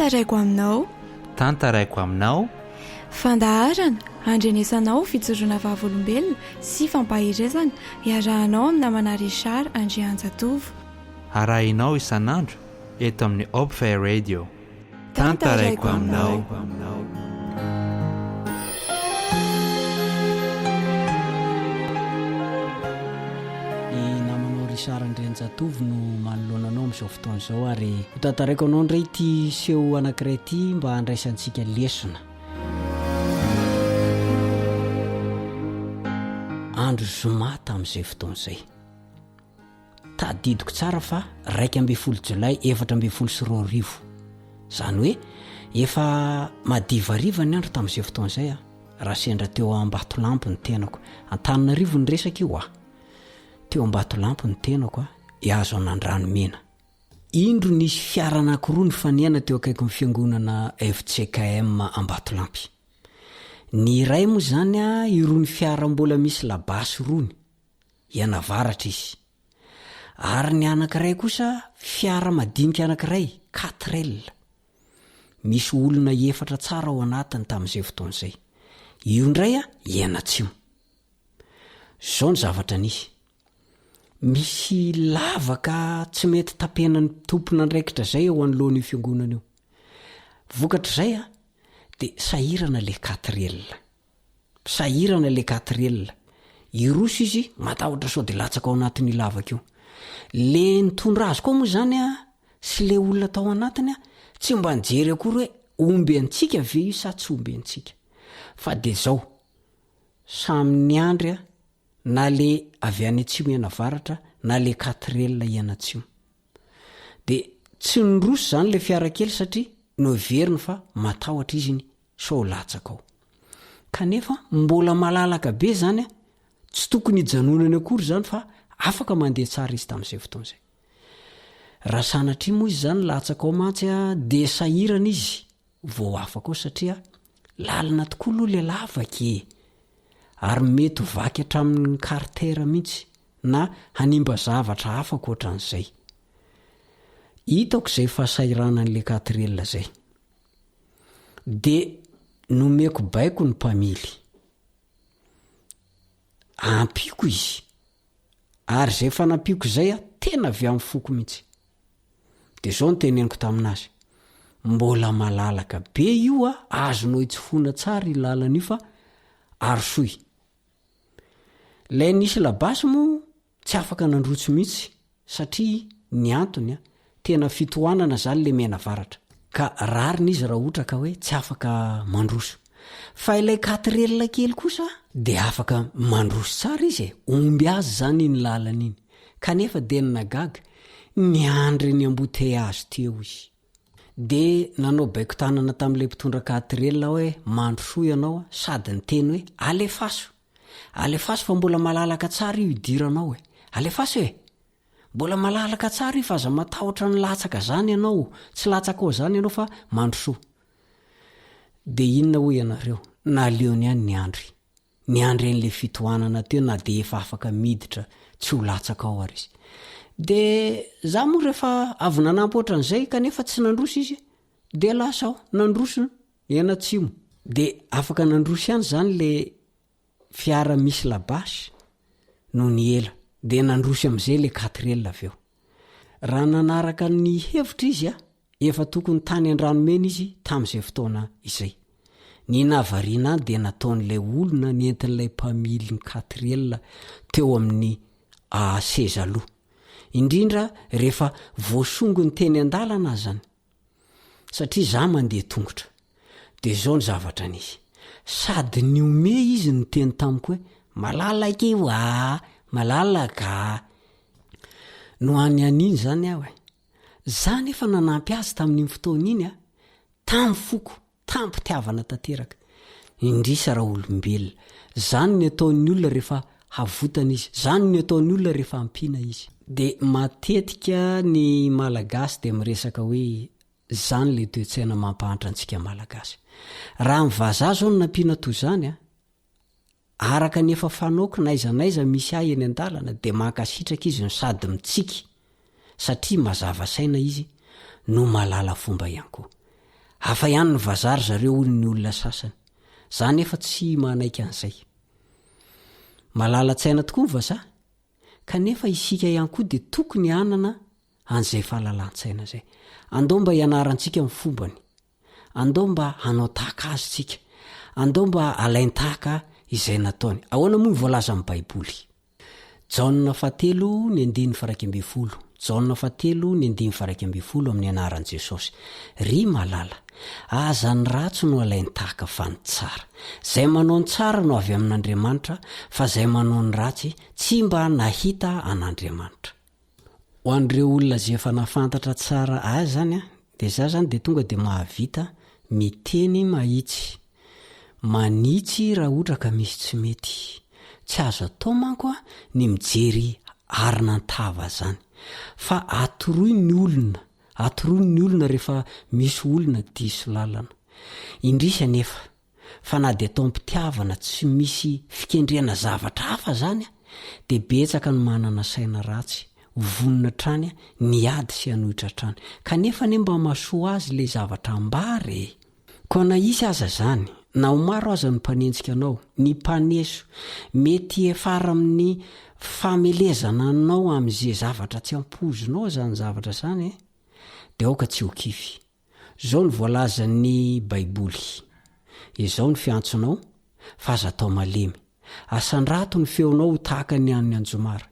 Tantaraiko aminao. Tantaraiko aminao. Fandaharana andrenesanao fitsoroana vavolombelona sy fampahirezana iarahanao amina Manarishara Andrianjatovo. Arahinao isan'andro eto amin'ny Opfay Radio. Tantaraiko aminao. Sara Andrianjatovo no manoloana anao amin'izao fotoana izao ary ho tantaraiko anao indray ity seho anankiray ity mba handraisantsika lesona. Andro zoma tamin'izay fotoana izay. Tadidiko tsara fa 1 Jolay 2024. Izany hoe efa madivariva ny andro tamin'izay fotoana izay raha sendra teo Ambatolampy ny tenako. Antananarivo ny resaka io teo Ambatolampy ny tenako ihazo an'Andranomena. Indro nisy fiara anankiroa nifanena teo akaiky ny fiangonana FCKM Ambatolampy. Ny iray moa zany irony fiara mbola misy labasy rony ianavaratra izy. Ary ny anankiray kosa fiara madinika anankiray 4L. Misy olona 4 tsara ao anatiny tamin'izay fotoana izay. Io indray ianatsimo. Zao ny zavatra nisy. Misy lavaka tsy mety tapena ny tompona andraikitra zay ao anoloan'io fiangonana io. Vokatra zay dia sahirana le 4L. Sahirana le 4L. Iroso izy matahotra sao dia latsaka ao anatin'ny lavaka io. Le nitondra azy koa moa zany sy le olona tao anatiny tsy mba nijery akory hoe omby antsika ve io sa tsy omby antsika. Fa dia zao samy niandry na le avy any atsimo ianavaratra na le 4L ianatsimo. Dia tsy niroso zany le fiara kely satria no veriny fa matahotra izy ny sao latsaka ao. Kanefa mbola malalaka be zany tsy tokony hijanonany akory zany fa afaka mandeha tsara izy tamin'izay fotoana izay. Raha sanatria moa izy zany latsaka ao mantsy dia sahirana izy vao afaka ao satria lalina tokoa aloha le lavaka ary mety vaky hatramin'ny kartera mihitsy na hanimba zavatra hafa ankoatran'izay. Hitako izay fahasahiranan'le 4L zay. Dia nomeko baiko ny mpamily. Ampiko izy. Ary izay fanampiko izay tena avy amin'ny foko mihitsy. Dia zao ny teneniko taminazy. Mbola malalaka be io azonao hitsofoana tsara i lalana io fa arosoy. Lay nisy labasy moa tsy afaka nandrotsy mihitsy satria ny antony tena fitohanana zany le mianavaratra. Ka rariny izy raha ohatra ka hoe tsy afaka mandroso. Fa ilay 4L kely kosa dia afaka mandroso tsara izy omby azy zany ny lalana iny. Kanefa dia nagaga niandry ny embouteillage teo izy. Dia nanao baiko tanana tamin'ilay mpitondra 4L hoe mandroso ianao sady ny teny hoe alefaso. Alefaso fa mbola malalaka tsara io idiranao alefaso mbola malalaka tsara io fa aza matahotra ny latsaka zany ianao. Tsy latsaka ao zany ianao fa mandroso. Dia inona ho ianareo? Naleony ihany ny andry. Ny andry an'le fitohanana teo na dia efa afaka miditra tsy ho latsaka ao ary izy. Dia za moa rehefa avy nanampy ohatran'izay kanefa tsy nandroso izy dia lasa ao nandroso ianatsimo. Dia afaka nandroso ihany zany le fiara misy labasy no ny ela. Dia nandroso amin'izay le 4L avy eo. Raha nanaraka ny hevitra izy efa tokony tany Andranomena izy tamin'izay fotoana izay. Ny nahavariana dia nataon'ilay olona nentin'ilay mpamily ny 4L teo amin'ny seza aloha. Indrindra rehefa voasongo ny teny an-dalana zany. Satria za mandeha tongotra. Dia zao ny zavatra nisy. Sady ny ome izy ny teny tamiko hoe malalaka io malalaka. No any an'iny zany zany efa nanampy azy tamin'iny fotoana iny tamin'ny foko tampitiavana tanteraka. Indrisa raha olombelona. Zany ny ataon'ny olona rehefa havotana izy. Zany ny ataon'ny olona rehefa ampiana izy. Dia matetika ny malagasy dia miresaka hoe zany le toe-tsaina mampahantra antsika malagasy. Raha mivaza zao no nampiana toy zany araka ny efa fanaoko naiza misy ahy eny an-dalana dia mankasitraka izy no sady mitsiky satria mazava saina izy no malala fomba ihany koa. hafa ihany ny vazary zareo olo ny olona sasany zany efa tsy manaika an'izay malala-tsaina tokoa ny vaza kanefa isika ihany koa dia tokony anana an'izay fahalalan-tsaina zay andao mba hianarantsika amin'ny fombany andao mba hanao tahaka azy tsika andao mba alaintahaka izay nataony ahoana moa ny voalaza amin'ny baiboly Jaona 7:1-10 Jaona 7:1-10 amin'ny anaran'i Jesosy ry malala aza ny ratsy no alaintahaka fa ny tsara zay manao ny tsara no avy amin'Andriamanitra fa zay manao ny ratsy tsy mba nahita an'Andriamanitra ho an'ireo olona zay efa nafantatra tsara azy zany dia za zany dia tonga dia mahavita miteny mahitsy manitsy raha ohatra ka misy tsy mety tsy azo atao manko ny mijery arina ntava zany fa atoroy ny olona rehefa misy olona diso lalana indrisa nefa fa na dia atao mpitiavana tsy misy fikendrena zavatra hafa zany dia betsaka ny manana saina ratsy vonona trany niady sy hanohitra trany kanefa ne mba mahasoa azy le zavatra ambary koa na isy aza zany na ho maro aza ny mpanenjika anao ny mpaneso mety efara amin'ny famelezana anao amin'izay zavatra tsy ampozinao zany zavatra zany dia aoka tsy ho kify zao ny voalazan'ny baiboly izao ny fiantsonao fa aza tao malemy asandrato ny feonao tahaka ny an'ny anjomara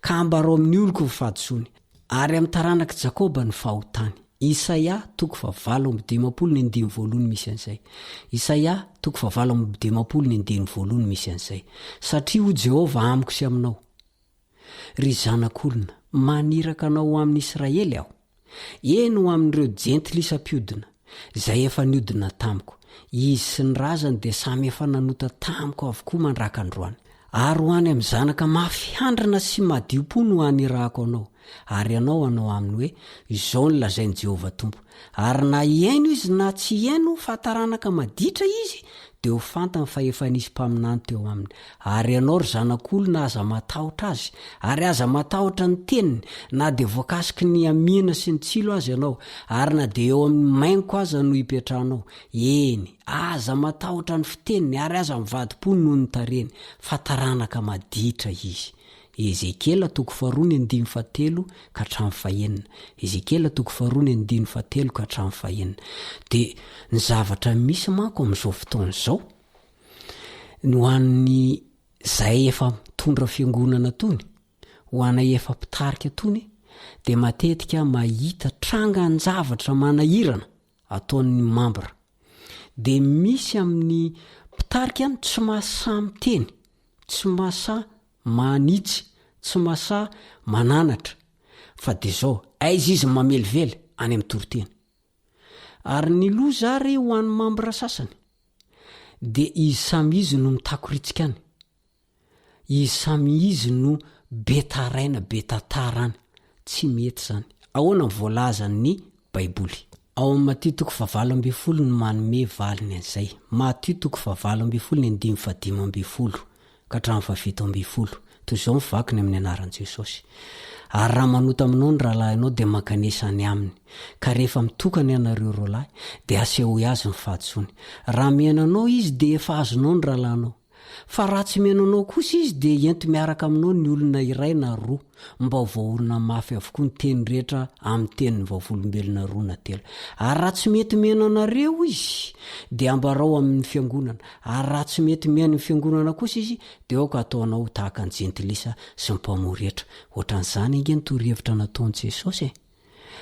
ka ambarao amin'ny oloko ny fahadisony ary amin'ny taranaka Jakoba ny fahotany Isaia 7:15 misy an'izay Isaia 7:15 misy an'izay satria ho Jehova amiko sy aminao ry zanak'olona maniraka anao amin'ny Israely aho eny ho amin'ireo jentilisam-piodina izay efa niodina tamiko izy sy ny razany dia samy efa nanota tamiko avokoa mandraka androany ary ho any amin'ny zanaka mafiandrina sy madio-po no anirahako anao ary ianao anao aminy hoe izao ny lazain'i Jehova Tompo ary na iaino izy na tsy iaino fa taranaka maditra izy dia ho fantany fa efa nisy mpaminany teo aminy ary ianao ry zanak'olona aza matahotra azy ary aza matahotra ny teniny na dia voakasiky ny amiana sy ny tsilo azy ianao ary na dia eo amin'ny maingo aza no hipetrahanao eny aza matahotra ny fiteniny ary aza mivadi-po noho ny tareny fa taranaka maditra izy Ezekiela 4:17 ka hatramin'ny 4 Ezekiela 4:17 ka hatramin'ny 4 dia ny zavatra misy manko amin'izao fotoana izao no an'ny zay efa mitondra fiangonana tony ho anay efa mpitarika tony dia matetika mahita tranga ny zavatra manahirana ataon'ny mambra dia misy amin'ny mpitarika ny tsy mahasahy miteny tsy mahasahy manitsy tsy mahasahy mananatra fa dia zao aiza izy mamelively any amin'ny toroteny ary ny loza ary ho an'ny mambra sasany dia izy samy izy no mitakoritsika any izy samy izy no betaraina betatarany tsy mety zany ahoana ny voalazan'ny baiboly ao amin'ny Matteo 7:20 no manome valiny an'izay Matteo 7:15 ka hatramin'ny 17 toy izao mivakiny amin'ny anaran'i Jesosy ary raha manota aminao ny rahalahinao dia mankanesany aminy ka rehefa mitokany ianareo roalahy dia asehoy azy ny fahadisony raha miainanao izy dia efa azonao ny rahalahinao fa raha tsy miainanao kosa izy dia ento miaraka aminao ny olona iray na roa mba ho vahaolona mafy avokoa ny teny rehetra amin'ny tenin'ny vaovolombelona roa na telo ary raha tsy mety miaino anareo izy dia ambarao amin'ny fiangonana ary raha tsy mety miaino ny fiangonana kosa izy dia aoka ataonao tahaka ny jentilisa sy ny mpamory rehetra ohatran'izany inge ny torohevitra nataon'i Jesosy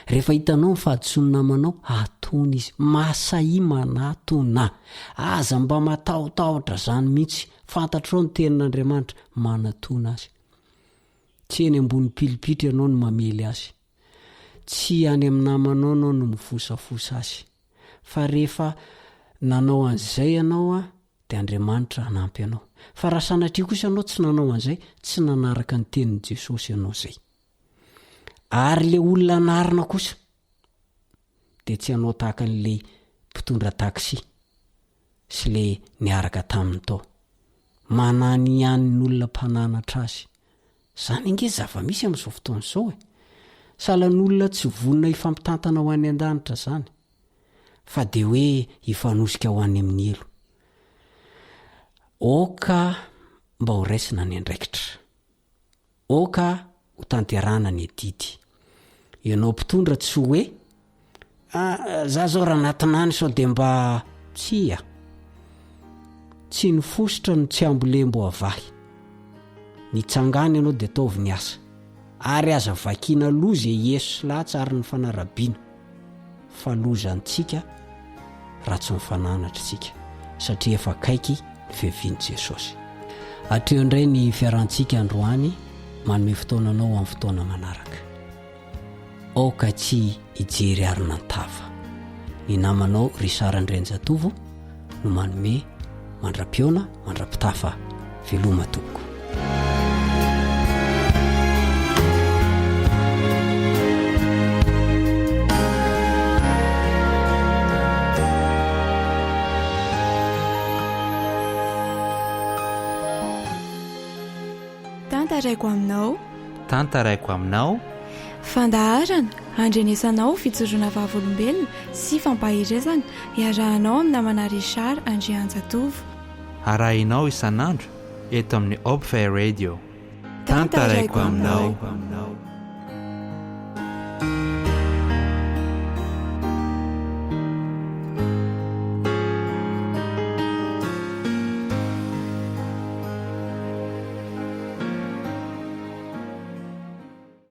rehefa hitanao ny fahadisony namanao atony izy masahi manatona aza mba matahotahotra zany mihitsy fantatrao ny tenin'Andriamanitra manatona azy tsy eny ambony pilipitra ianao no mamely azy tsy any amin'ny namanao anao no mifosafosa azy fa rehefa nanao an'izay ianao dia Andriamanitra hanampy anao fa raha sanatria kosa ianao tsy nanao an'izay tsy nanaraka ny tenin'i Jesosy ianao zay ary le olona narina kosa dia tsy hanao tahaka n'le mpitondra taksi sy le niaraka taminy tao manany ihany n'olona mpananatra azy zany inge zava-misy amin'izao fotoana izao salan'olona tsy vonina hifampitantana ho any an-danitra zany fa de hoe hifanosika ho any amin'ny elo. Oka mba ho raisina ny andraikitra, oka ho tanterana ny edidy. Ianao mpitondra tsy hoe za zao raha anatinany sao de mba tsy nifositra no tsy ambolembo avahy. Ny tsangany ianao de taovy ny asa, ary aza vakina loza Yeso sy latsy ary ny fanarabiana, fa loza antsika raha tsy mifananatra tsika, satria efa kaiky ny fiaviany Jesosy. Hatreo indray ny fiarantsika androany, manome fotoananao amin'ny fotoana manaraka. Oka tsy hijery ary nantava. Ny namanao Richard Andrenjatovo no manome mandra-piona, mandra-pitafa, veloma toko. Tantaraiko aminao fandaharana andrenesanao fitsoroana vavolombelona sy fampahirezana iarahanao amin'ny namana Richard Andrianjatovo. Arahinao isan'andro eto amin'ny Hope Radio. Tantaraiko aminao.